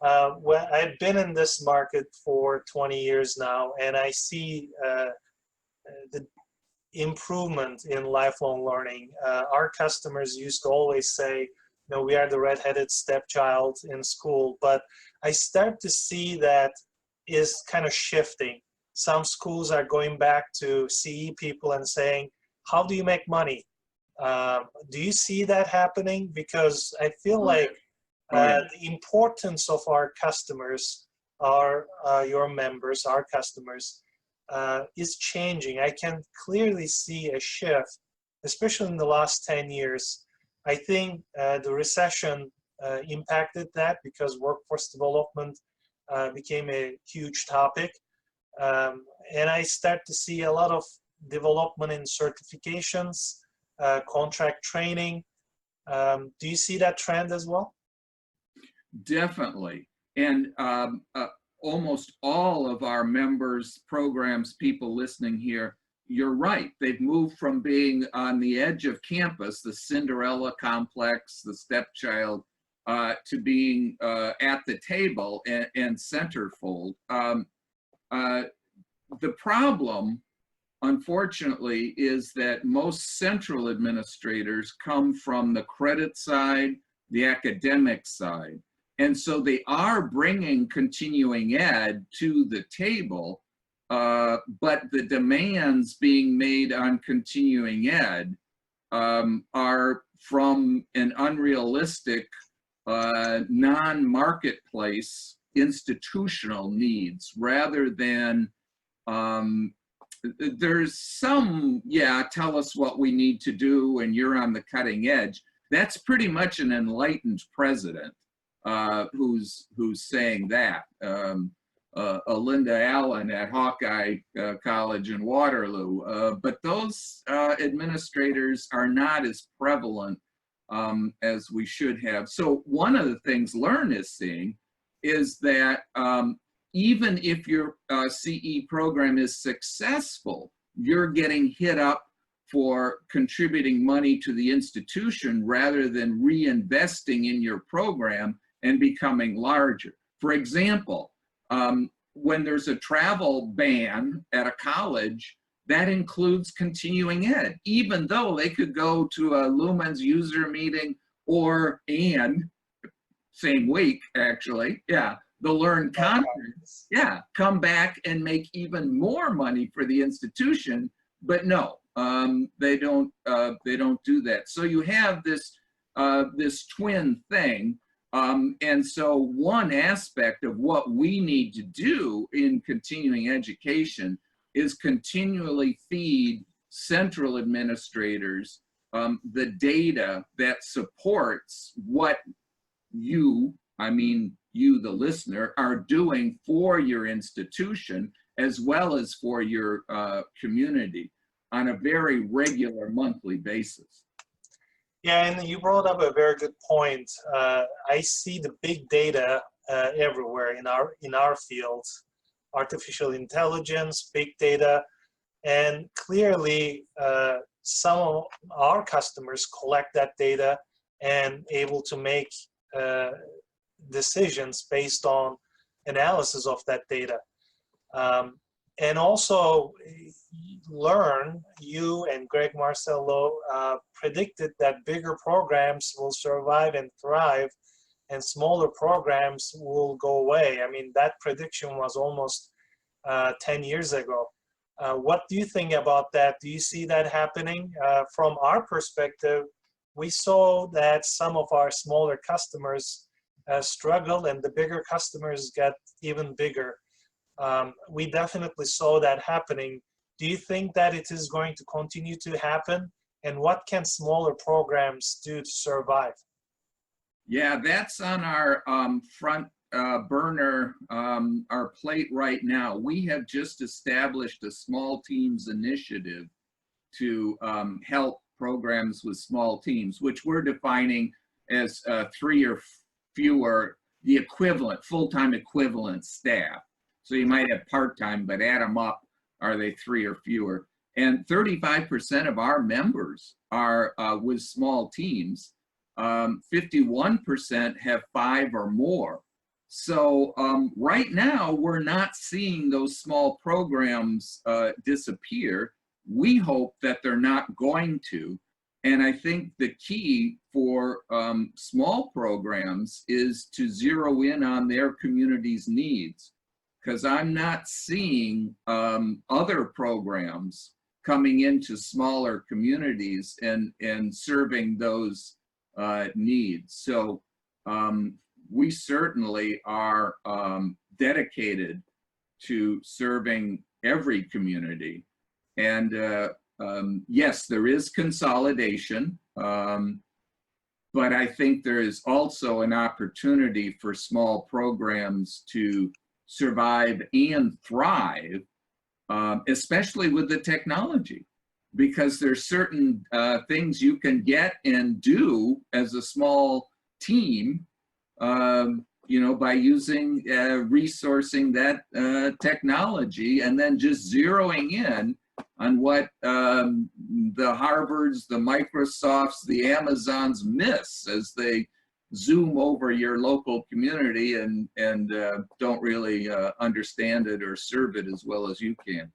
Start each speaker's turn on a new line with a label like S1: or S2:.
S1: Well, I've been in this market for 20 years now, and I see the improvement in lifelong learning. Our customers used to always say, we are the redheaded stepchild in school, but I start to see that is kind of shifting. Some schools are going back to CE people and saying, how do you make money? Do you see that happening? Because I feel like the importance of our customers, your members, our customers, is changing. I can clearly see a shift, especially in the last 10 years. I think the recession impacted that because workforce development became a huge topic. And I start to see a lot of development in certifications, contract training. Do you see that trend as well?
S2: Definitely. And almost all of our members, programs, people listening here, you're right. They've moved from being on the edge of campus, the Cinderella complex, the stepchild, to being at the table and centerfold. The problem, unfortunately, is that most central administrators come from the credit side, the academic side. And so they are bringing continuing ed to the table, but the demands being made on continuing ed are from an unrealistic, non-marketplace institutional needs rather than there's some, tell us what we need to do and you're on the cutting edge. That's pretty much an enlightened president who's saying that. Linda Allen at Hawkeye College in Waterloo. But those administrators are not as prevalent as we should have. So one of the things LERN is seeing is that even if your CE program is successful, you're getting hit up for contributing money to the institution rather than reinvesting in your program and becoming larger. For example, when there's a travel ban at a college, that includes continuing ed, even though they could go to a Lumens user meeting and same week actually, the LERN conference, come back and make even more money for the institution, but no, they don't do that. So you have this this twin thing. And so one aspect of what we need to do in continuing education is continually feed central administrators the data that supports what you, the listener, are doing for your institution as well as for your community on a very regular monthly basis.
S1: Yeah, and you brought up a very good point. I see the big data everywhere in our field, artificial intelligence, big data, and clearly some of our customers collect that data and able to make decisions based on analysis of that data. And also, LERN, you and Greg Marcello predicted that bigger programs will survive and thrive and smaller programs will go away. I mean, that prediction was almost 10 years ago. What do you think about that? Do you see that happening? From our perspective, we saw that some of our smaller customers struggled and the bigger customers got even bigger. We definitely saw that happening. Do you think that it is going to continue to happen? And what can smaller programs do to survive?
S2: Yeah, that's on our front burner, our plate right now. We have just established a small teams initiative to help programs with small teams, which we're defining as 3 or fewer, the equivalent, full-time equivalent staff. So you might have part-time, but add them up, are they 3 or fewer? And 35% of our members are with small teams. 51% have 5 or more. So right now, we're not seeing those small programs disappear. We hope that they're not going to. And I think the key for small programs is to zero in on their community's needs, because I'm not seeing other programs coming into smaller communities and serving those needs. So we certainly are dedicated to serving every community. And yes, there is consolidation, but I think there is also an opportunity for small programs to survive and thrive, especially with the technology, because there's certain things you can get and do as a small team, you know, by using, resourcing that technology, and then just zeroing in on what the Harvards, the Microsofts, the Amazons miss as they zoom over your local community and don't really understand it or serve it as well as you can.